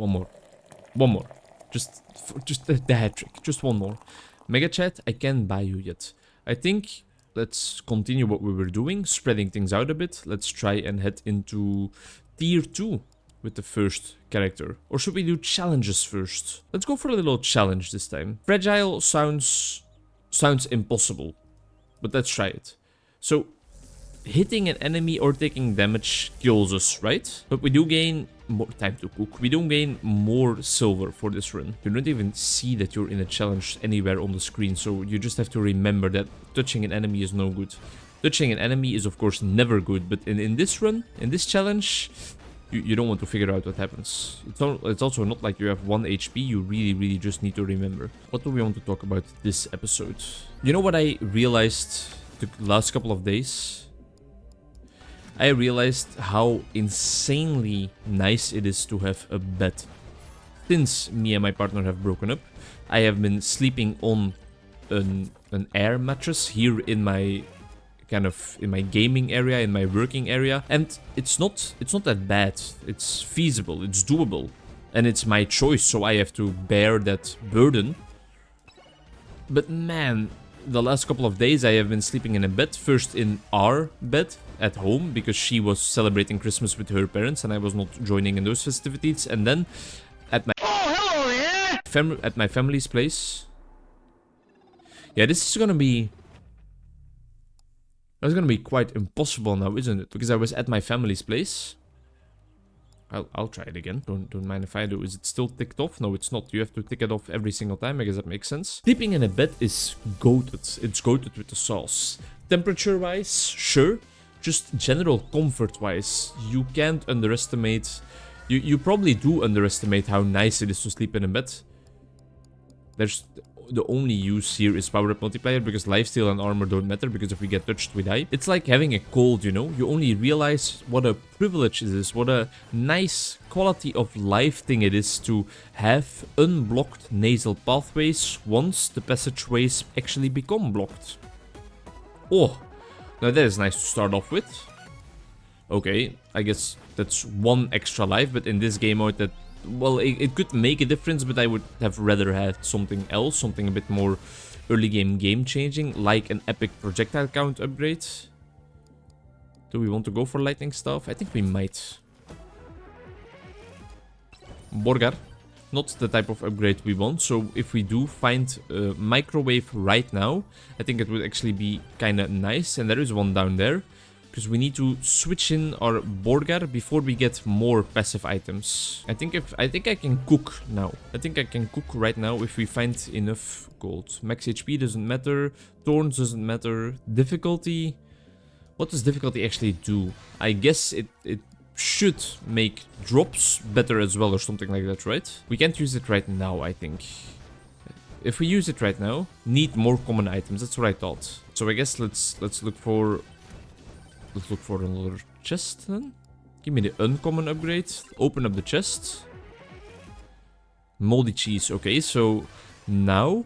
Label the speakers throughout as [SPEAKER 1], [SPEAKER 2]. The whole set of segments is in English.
[SPEAKER 1] One more. One more. Just the hat trick. Just one more. Mega chat, I can't buy you yet. I think let's continue what we were doing, spreading things out a bit. Let's try and head into tier 2 with the first character. Or should we do challenges first? Let's go for a little challenge this time. Fragile sounds impossible, but let's try it. So, hitting an enemy or taking damage kills us, right? But we do gain more time to cook. We don't gain more silver for this run. You don't even see that you're in a challenge anywhere on the screen, so you just have to remember that touching an enemy is no good. Touching an enemy is of course never good, but in this run, in this challenge, you don't want to figure out what happens. It's also not like you have 1 HP, you really just need to remember. What do we want to talk about this episode? You know what I realized the last couple of days? I realized how insanely nice it is to have a bed. Since me and my partner have broken up, I have been sleeping on an air mattress here in my in my gaming area, in my working area, and it's not that bad. It's feasible, it's doable, and it's my choice, so I have to bear that burden. But man, the last couple of days I have been sleeping in a bed, first in our bed at home, because she was celebrating Christmas with her parents and I was not joining in those festivities, and then at my at my family's place. Yeah, this is gonna be quite impossible now, isn't it? Because I was at my family's place. I'll try it again. Don't mind if I do. Is it still ticked off? No, it's not. You have to tick it off every single time. I guess that makes sense. Sleeping in a bed is goated. It's goated with the sauce. Temperature-wise, sure. Just general comfort-wise, you can't underestimate... You probably do underestimate how nice it is to sleep in a bed. The only use here is power-up multiplier, because lifesteal and armor don't matter, because if we get touched, we die. It's like having a cold, you know? You only realize what a privilege it is, what a nice quality of life thing it is to have unblocked nasal pathways once the passageways actually become blocked. Oh, now that is nice to start off with. Okay, I guess that's one extra life, but in this game mode that... Well, it could make a difference, but I would have rather had something else, something a bit more early game changing, like an epic projectile count upgrade. Do we want to go for lightning stuff? I think we might. Borgar, not the type of upgrade we want, so if we do find a microwave right now, I think it would actually be kinda nice, and there is one down there. Because we need to switch in our Borgar before we get more passive items. I think I can cook now. I think I can cook right now if we find enough gold. Max HP doesn't matter. Thorns doesn't matter. Difficulty. What does difficulty actually do? I guess it should make drops better as well or something like that, right? We can't use it right now, I think. If we use it right now, need more common items. That's what I thought. So I guess let's look for... Let's look for another chest then. Give me the uncommon upgrade. Open up the chest. Moldy cheese. Okay, so now...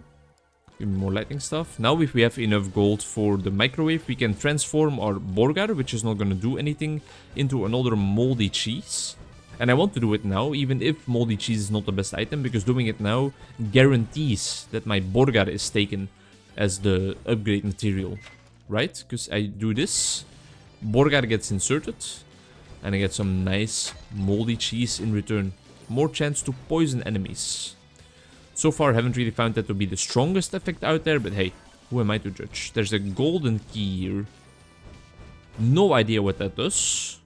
[SPEAKER 1] Give me more lightning stuff. Now if we have enough gold for the microwave, we can transform our Borgar, which is not going to do anything, into another moldy cheese. And I want to do it now, even if moldy cheese is not the best item, because doing it now guarantees that my Borgar is taken as the upgrade material. Right? Because I do this... Borgar gets inserted, and I get some nice moldy cheese in return. More chance to poison enemies. So far, haven't really found that to be the strongest effect out there, but hey, who am I to judge? There's a golden key here. No idea what that does.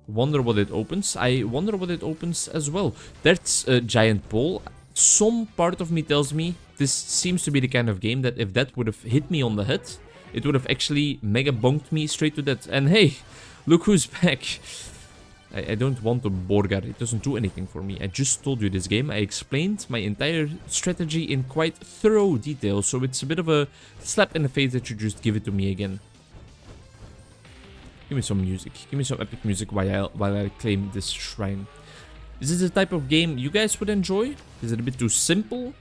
[SPEAKER 1] Wonder what it opens. I wonder what it opens as well. That's a giant pole. Some part of me tells me this seems to be the kind of game that if that would have hit me on the head, it would have actually Megabonked me straight to that. And hey, look who's back. I don't want to Borgar. It doesn't do anything for me. I just told you this game. I explained my entire strategy in quite thorough detail. So it's a bit of a slap in the face that you just give it to me again. Give me some music. Give me some epic music while I claim this shrine. Is this the type of game you guys would enjoy? Is it a bit too simple?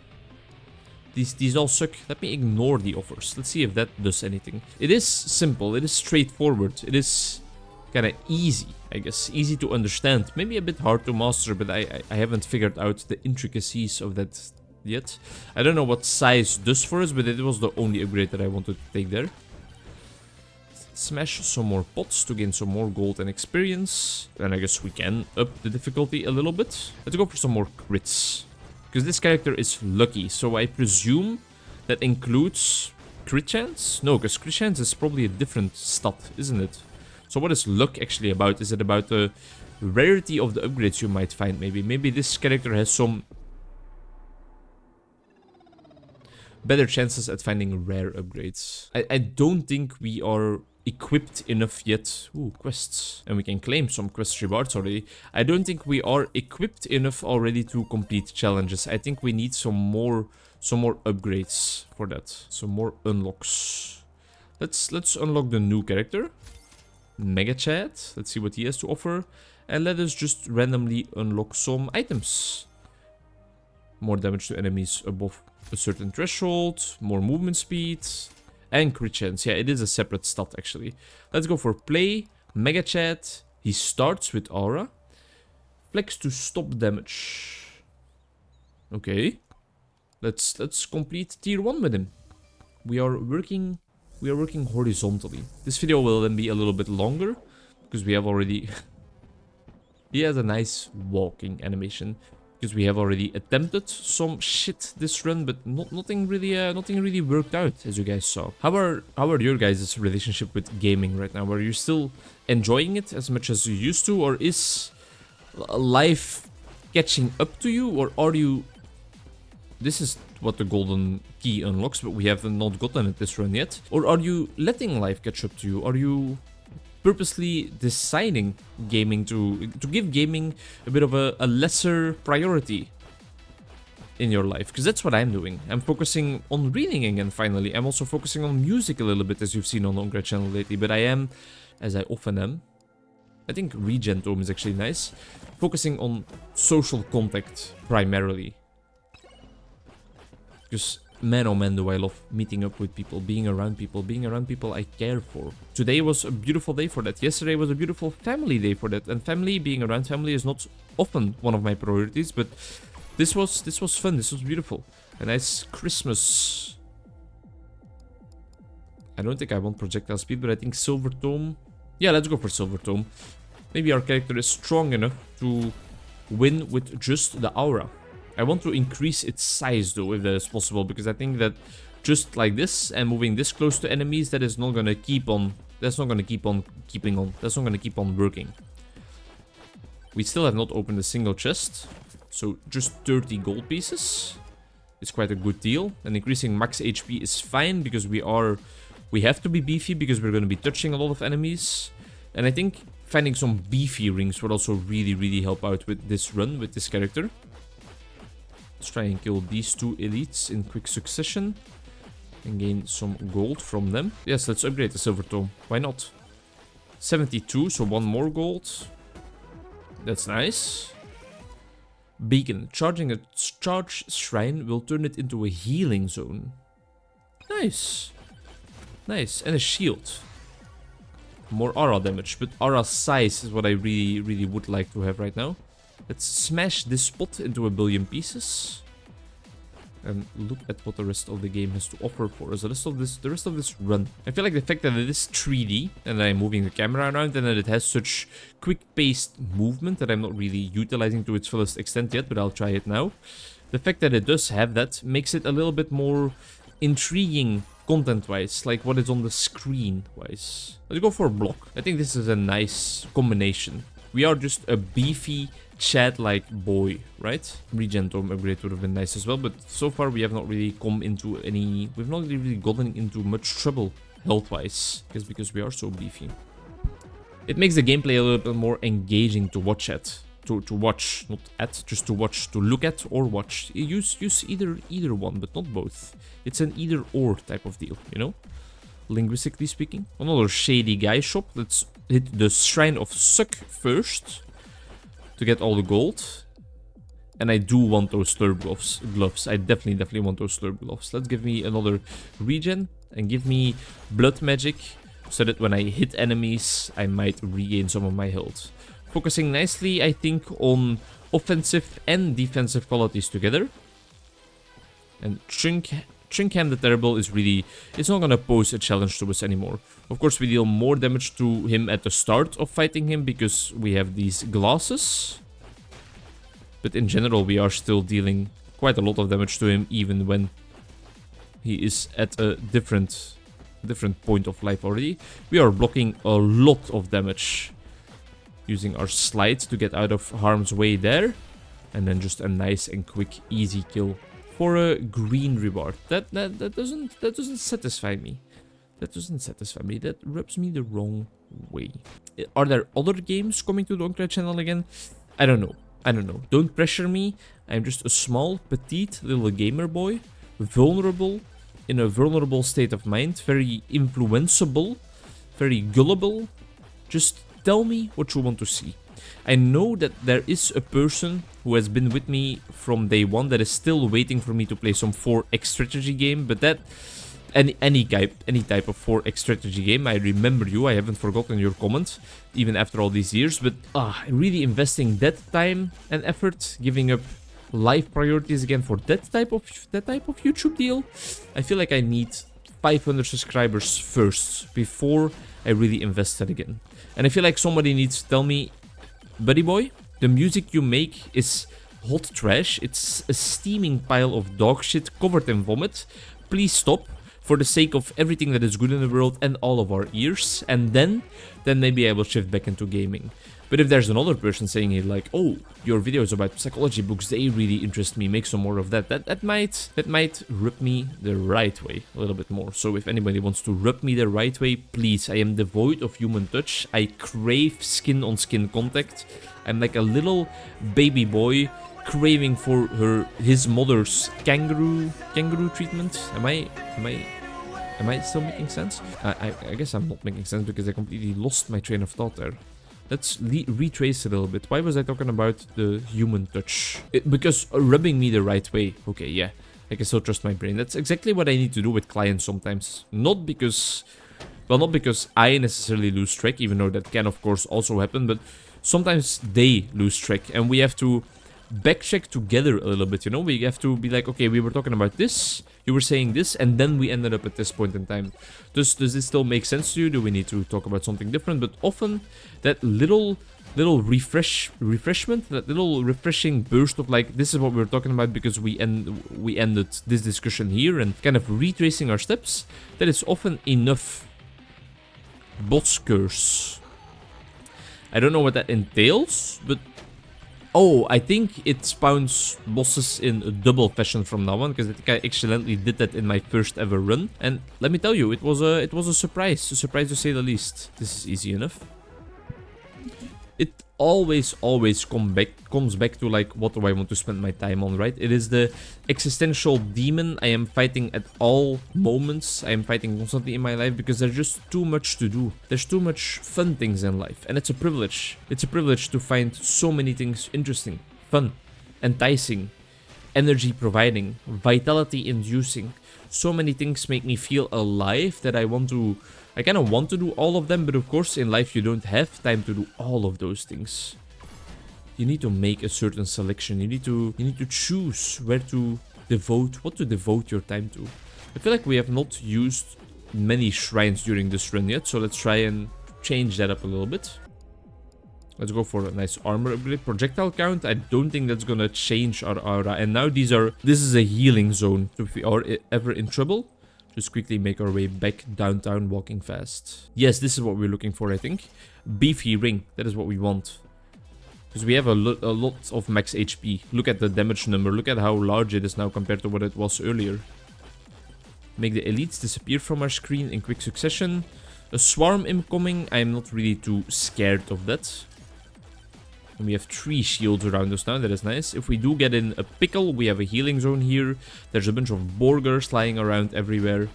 [SPEAKER 1] These all suck. Let me ignore the offers. Let's see if that does anything. It is simple. It is straightforward. It is kind of easy, I guess. Easy to understand. Maybe a bit hard to master, but I haven't figured out the intricacies of that yet. I don't know what size does for us, but it was the only upgrade that I wanted to take there. Smash some more pots to gain some more gold and experience. And I guess we can up the difficulty a little bit. Let's go for some more crits. Because this character is lucky, so I presume that includes crit chance? No, because crit chance is probably a different stat, isn't it? So what is luck actually about? Is it about the rarity of the upgrades you might find, maybe? Maybe this character has some better chances at finding rare upgrades. I don't think we are equipped enough yet. Ooh, quests. And we can claim some quest rewards already. I don't think we are equipped enough already to complete challenges. I think we need some more upgrades for that. Some more unlocks. Let's unlock the new character. Mega Chat. Let's see what he has to offer. And let us just randomly unlock some items. More damage to enemies above a certain threshold. More movement speed. And crit chance. Yeah, it is a separate stat actually. Let's go for play. Mega Chat. He starts with aura. Flex to stop damage. Okay. Let's complete tier 1 with him. We are working horizontally. This video will then be a little bit longer because we have already he has a nice walking animation because we have already attempted some shit this run, but nothing really worked out, as you guys saw. How are your guys' relationship with gaming right now? Are you still enjoying it as much as you used to, or is life catching up to you, or are you... This is what the golden key unlocks, but we have not gotten it this run yet. Or are you letting life catch up to you? Are you purposely deciding gaming to give gaming a bit of a lesser priority in your life? Because that's what I'm doing. I'm focusing on reading again finally. I'm also focusing on music a little bit, as you've seen on the Onkruid channel lately. But I am, as I often am, I think Regen Tome is actually nice, focusing on social contact primarily. Because man oh man do I love meeting up with people, being around people I care for. Today was a beautiful day for that. Yesterday was a beautiful family day for that. And family, being around family is not often one of my priorities, but this was fun, this was beautiful. A nice Christmas. I don't think I want projectile speed, but I think Silver Tome. Yeah, let's go for Silver Tome. Maybe our character is strong enough to win with just the aura. I want to increase its size though, if that is possible, because I think that just like this and moving this close to enemies, that is not gonna keep on. That's not gonna keep on keeping on. That's not gonna keep on working. We still have not opened a single chest, so just 30 gold pieces is quite a good deal. And increasing max HP is fine because we have to be beefy because we're gonna be touching a lot of enemies. And I think finding some beefy rings would also really help out with this run with this character. Let's try and kill these two elites in quick succession and gain some gold from them. Yes, let's upgrade the Silver Tome. Why not? 72, so one more gold. That's nice. Beacon. Charging a charged shrine will turn it into a healing zone. Nice. Nice. And a shield. More aura damage, but aura size is what I really would like to have right now. Let's smash this spot into a billion pieces. And look at what the rest of the game has to offer for us. The rest of this run. I feel like the fact that it is 3D and that I'm moving the camera around and that it has such quick-paced movement that I'm not really utilizing to its fullest extent yet, but I'll try it now. The fact that it does have that makes it a little bit more intriguing content-wise, like what is on the screen-wise. Let's go for a block. I think this is a nice combination. We are just a beefy, Chad-like boy, right? Regen Tome upgrade would have been nice as well, but so far we have not really come into any... We've not really gotten into much trouble health-wise, because we are so beefy. It makes the gameplay a little bit more engaging to watch at. To watch, not at, just to watch, to look at or watch. Use either one, but not both. It's an either-or type of deal, you know? Linguistically speaking. Another shady guy shop. Let's hit the Shrine of Suck first to get all the gold. And I do want those slurp gloves. I definitely want those slurp gloves. Let's give me another regen and give me blood magic so that when I hit enemies, I might regain some of my health. Focusing nicely, I think, on offensive and defensive qualities together. And Trinkham the Terrible is really... It's not gonna pose a challenge to us anymore. Of course, we deal more damage to him at the start of fighting him because we have these glasses. But in general, we are still dealing quite a lot of damage to him, even when he is at a different point of life already. We are blocking a lot of damage using our slides to get out of harm's way there. And then just a nice and quick, easy kill for a green reward. That doesn't satisfy me. That doesn't satisfy me. That rubs me the wrong way. Are there other games coming to the Onkruid channel again? I don't know. I don't know. Don't pressure me. I'm just a small, petite little gamer boy. Vulnerable. In a vulnerable state of mind. Very influenceable. Very gullible. Just tell me what you want to see. I know that there is a person who has been with me from day one that is still waiting for me to play some 4X strategy game, but that any type of 4X strategy game, I remember you, I haven't forgotten your comment, even after all these years, but really investing that time and effort, giving up life priorities again for that type of YouTube deal, I feel like I need 500 subscribers first before I really invest that again. And I feel like somebody needs to tell me, buddy boy, the music you make is hot trash. It's a steaming pile of dog shit covered in vomit. Please stop for the sake of everything that is good in the world and all of our ears. And then maybe I will shift back into gaming. But if there's another person saying it like, oh, your videos about psychology books, they really interest me, make some more of that. That might rub me the right way a little bit more. So if anybody wants to rub me the right way, please, I am devoid of human touch. I crave skin-on-skin contact. I'm like a little baby boy craving for his mother's kangaroo treatment. Am I still making sense? I guess I'm not making sense because I completely lost my train of thought there. Let's retrace a little bit. Why was I talking about the human touch? Because rubbing me the right way. Okay, yeah. I can still trust my brain. That's exactly what I need to do with clients sometimes. Not because I necessarily lose track, even though that can of course also happen, but sometimes they lose track and we have to backcheck together a little bit, you know? We have to be like, okay, we were talking about this, you were saying this, and then we ended up at this point in time. Does this still make sense to you? Do we need to talk about something different? But often that little refreshment, that little refreshing burst of like, this is what we were talking about because we ended this discussion here, and kind of retracing our steps, that is often enough. Boss curse. I don't know what that entails, but oh, I think it spawns bosses in a double fashion from now on, because I think I accidentally did that in my first ever run. And let me tell you, it was a surprise to say the least. This is easy enough. It always comes back to like, what do I want to spend my time on, right? It is the existential demon I am fighting at all moments. I am fighting constantly in my life because there's just too much to do. There's too much fun things in life, and it's a privilege. It's a privilege to find so many things interesting, fun, enticing, energy providing, vitality inducing. So many things make me feel alive that I kind of want to do all of them, but of course in life you don't have time to do all of those things. You need to make a certain selection. You need to choose what to devote your time to. I feel like we have not used many shrines during this run yet, so let's try and change that up a little bit. Let's go for a nice armor upgrade. Projectile count, I don't think that's gonna change our aura. And now this is a healing zone, so if we are ever in trouble, just quickly make our way back downtown walking fast. Yes, this is what we're looking for, I think. Beefy ring, that is what we want. Because we have a lot of max HP. Look at the damage number, look at how large it is now compared to what it was earlier. Make the elites disappear from our screen in quick succession. A swarm incoming, I'm not really too scared of that. And we have 3 shields around us now, that is nice. If we do get in a pickle, we have a healing zone here. There's a bunch of burgers lying around everywhere.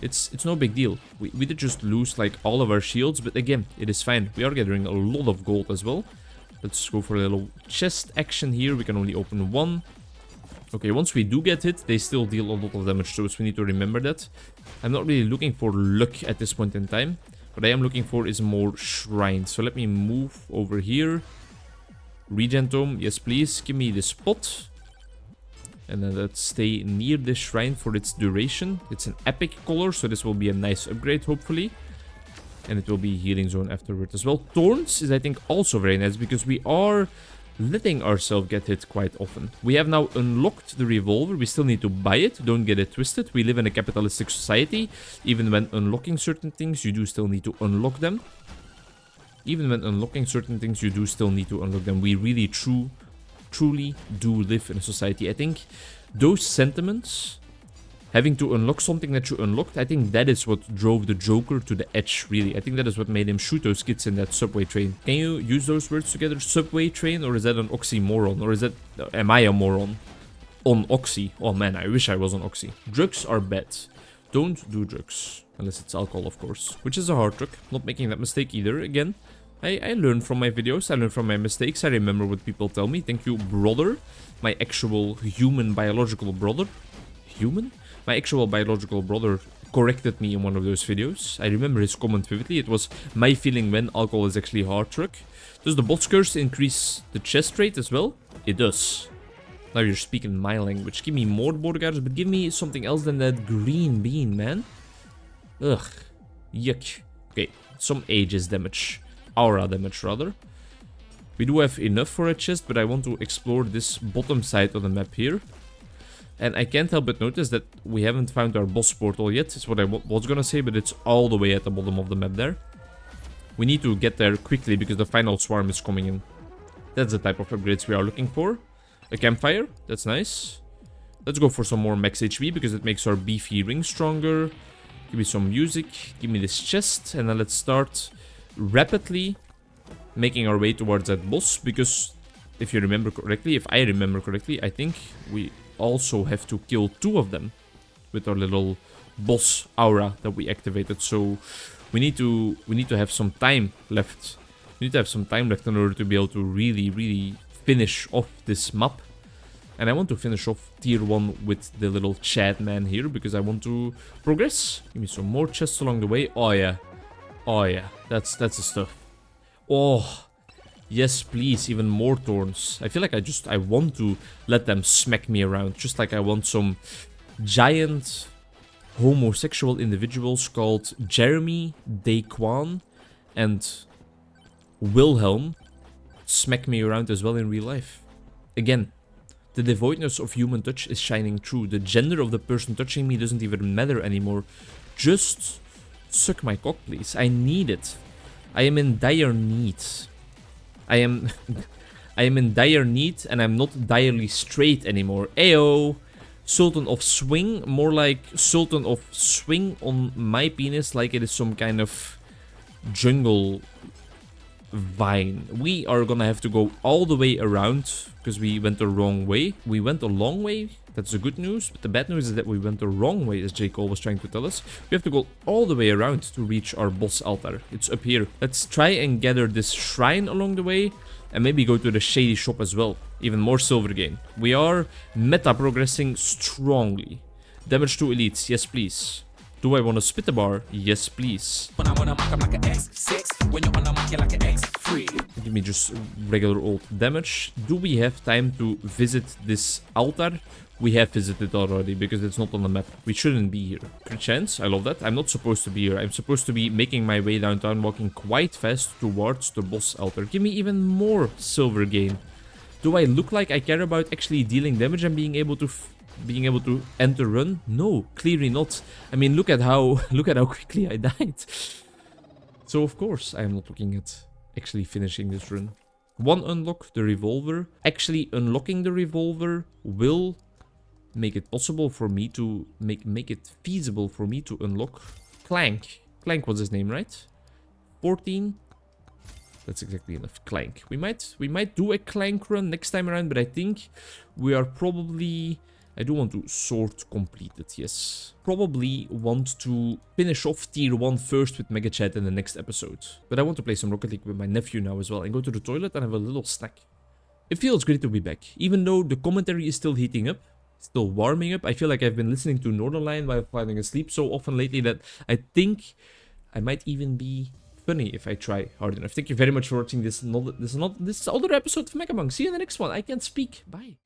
[SPEAKER 1] It's no big deal. We did just lose like all of our shields, but again, it is fine. We are gathering a lot of gold as well. Let's go for a little chest action here. We can only open 1. Okay, once we do get hit, they still deal a lot of damage to us. We need to remember that. I'm not really looking for luck at this point in time. What I am looking for is more shrines. So let me move over here. Regen Tome, yes please, give me the spot. And then let's stay near the shrine for its duration. It's an epic color, so this will be a nice upgrade, hopefully. And it will be healing zone afterward as well. Thorns is, I think, also very nice, because we are letting ourselves get hit quite often. We have now unlocked the revolver. We still need to buy it. Don't get it twisted. We live in a capitalistic society. Even when unlocking certain things, you do still need to unlock them. Even when unlocking certain things, you do still need to unlock them. We really truly do live in a society. I think those sentiments, having to unlock something that you unlocked, I think that is what drove the Joker to the edge, really. I think that is what made him shoot those kids in that subway train. Can you use those words together? Subway train? Or is that an oxymoron? Or is that... am I a moron? On oxy. Oh man, I wish I was on oxy. Drugs are bad. Don't do drugs. Unless it's alcohol, of course. Which is a hard trick. Not making that mistake either. Again, I learn from my videos. I learn from my mistakes. I remember what people tell me. Thank you, brother. My actual human biological brother. Human? My actual biological brother corrected me in one of those videos. I remember his comment vividly. It was my feeling when alcohol is actually a hard trick. Does the boss curse increase the chest rate as well? It does. Now you're speaking my language. Give me more Borgars, but give me something else than that green bean, man. Ugh. Yuck. Okay, some Aegis damage. Aura damage, rather. We do have enough for a chest, but I want to explore this bottom side of the map here. And I can't help but notice that we haven't found our boss portal yet. Is what I was gonna say, but it's all the way at the bottom of the map there. We need to get there quickly because the final swarm is coming in. That's the type of upgrades we are looking for. A campfire, that's nice. Let's go for some more max HP because it makes our beefy ring stronger. Give me some music, give me this chest, and then let's start rapidly making our way towards that boss, because if you remember correctly, if I remember correctly, I think we also have to kill 2 of them with our little boss aura that we activated. So we need to have some time left. We need to have some time left in order to be able to really finish off this map. And I want to finish off tier 1 with the little Chad man here, because I want to progress. Give me some more chests along the way. Oh yeah. Oh yeah. That's the stuff. Oh, yes, please, even more thorns. I feel like I want to let them smack me around. Just like I want some giant homosexual individuals called Jeremy, Daquan, and Wilhelm smack me around as well in real life. Again, the devoidness of human touch is shining through. The gender of the person touching me doesn't even matter anymore. Just suck my cock, please. I need it. I am in dire need. I am in dire need, and I'm not direly straight anymore. Ayo! Sultan of Swing, more like Sultan of Swing on my penis, like it is some kind of jungle vine. We are gonna have to go all the way around, because we went the wrong way. We went a long way, that's the good news, but the bad news is that we went the wrong way, as J. Cole was trying to tell us. We have to go all the way around to reach our boss altar. It's up here. Let's try and gather this shrine along the way, and maybe go to the shady shop as well. Even more silver gain. We are meta progressing strongly. Damage to elites, yes please. Do I want to spit a bar? Yes please. When I wanna mock, I'm like an X6. When you're on the mock, you're like an X3. Give me just regular old damage. Do we have time to visit this altar? We have visited already because it's not on the map. We shouldn't be here. Good chance, I love that. I'm not supposed to be here. I'm supposed to be making my way downtown, walking quite fast towards the boss altar. Give me even more silver gain. Do I look like I care about actually dealing damage and being able to enter run? No, clearly not. I mean, look at how quickly I died. So of course I am not looking at actually finishing this run. One unlock, the revolver. Actually unlocking the revolver will make it possible for me to make it feasible for me to unlock Clank. Clank was his name, right? 14. That's exactly enough. Clank. We might do a Clank run next time around, but I think we are probably... I do want to sword complete it, yes. Probably want to finish off tier 1 first with Mega Chat in the next episode. But I want to play some Rocket League with my nephew now as well and go to the toilet and have a little snack. It feels great to be back. Even though the commentary is still heating up, still warming up, I feel like I've been listening to Northernlion while falling asleep so often lately that I think I might even be funny if I try hard enough. Thank you very much for watching this other episode of Megabonk. See you in the next one. I can't speak. Bye.